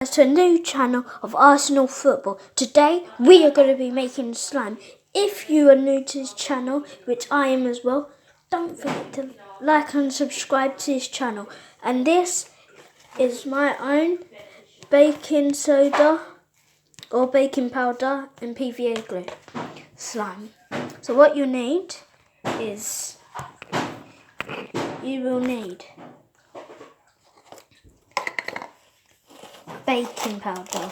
To a new channel of Arsenal Football. Today we are going to be making slime. If you are new to this channel, which I am as well, don't forget to like and subscribe to this channel. And this is my own baking soda or baking powder and PVA glue slime. So what you need is you will need baking powder.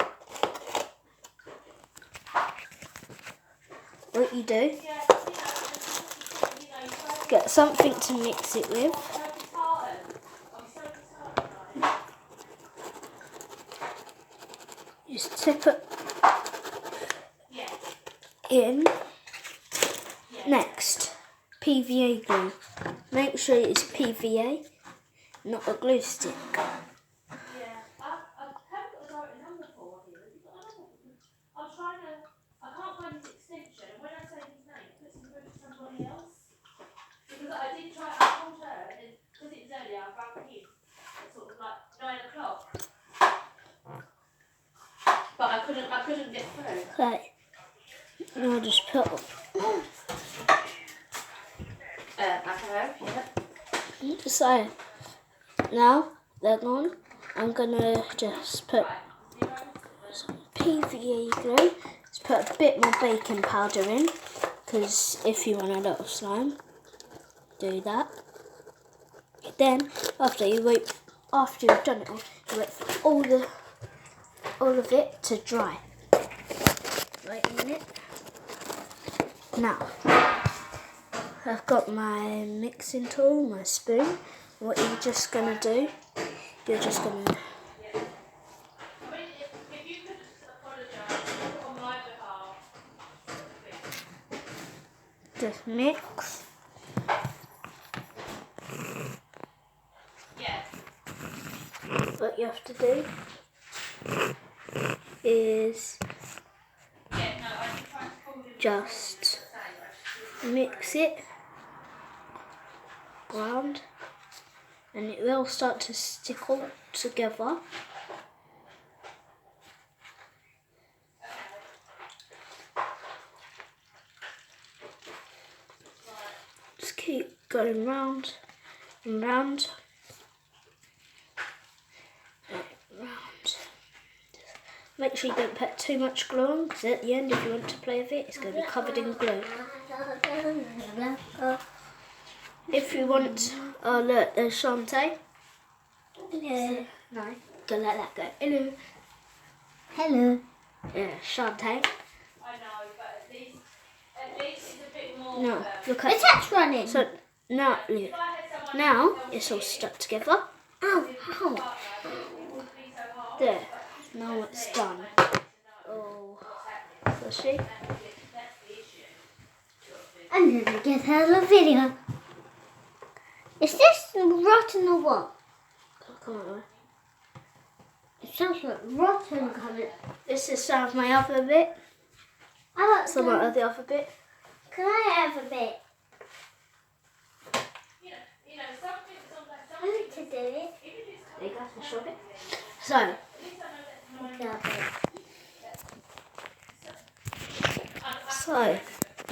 What you do, get something to mix it with. Just tip it in. Next, PVA glue. Make sure it's PVA, not a glue stick. But I couldn't get through. Okay. Now I'll just put up. So now they're gone. I'm gonna just put some PVA glue. Just put a bit more baking powder in, because if you want a lot of slime, do that. Then after you've done it all, you wait for all of it to dry. Wait a minute. Now I've got my mixing tool, my spoon. What you're just gonna do, you're just gonna If you could apologise on my behalf. just mix. Yeah. What you have to do is just mix it round, and it will start to stick all together. Just keep going round and round. Make sure you don't put too much glue on, because at the end, if you want to play with it, it's going to be covered in glue. If you want, oh look, there's Shantae. Hello. No, don't let that go. Hello. Hello. Yeah, Shantae. I know, but at least it's a bit more. No, look at The tap's running. So now, look. Now it's all stuck together. Ow, ow. There. Now it's done. Oh, so see? I'm gonna get out of the video. Is this rotten or what? Come on. It sounds like rotten coming. This is some of my other bit. I want Some of the other bit. Can I have a bit? I need to do it. There you go, I'll show it. So,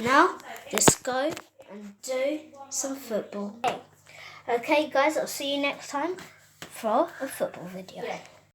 now just go and do some football. Okay guys, I'll see you next time for a football video.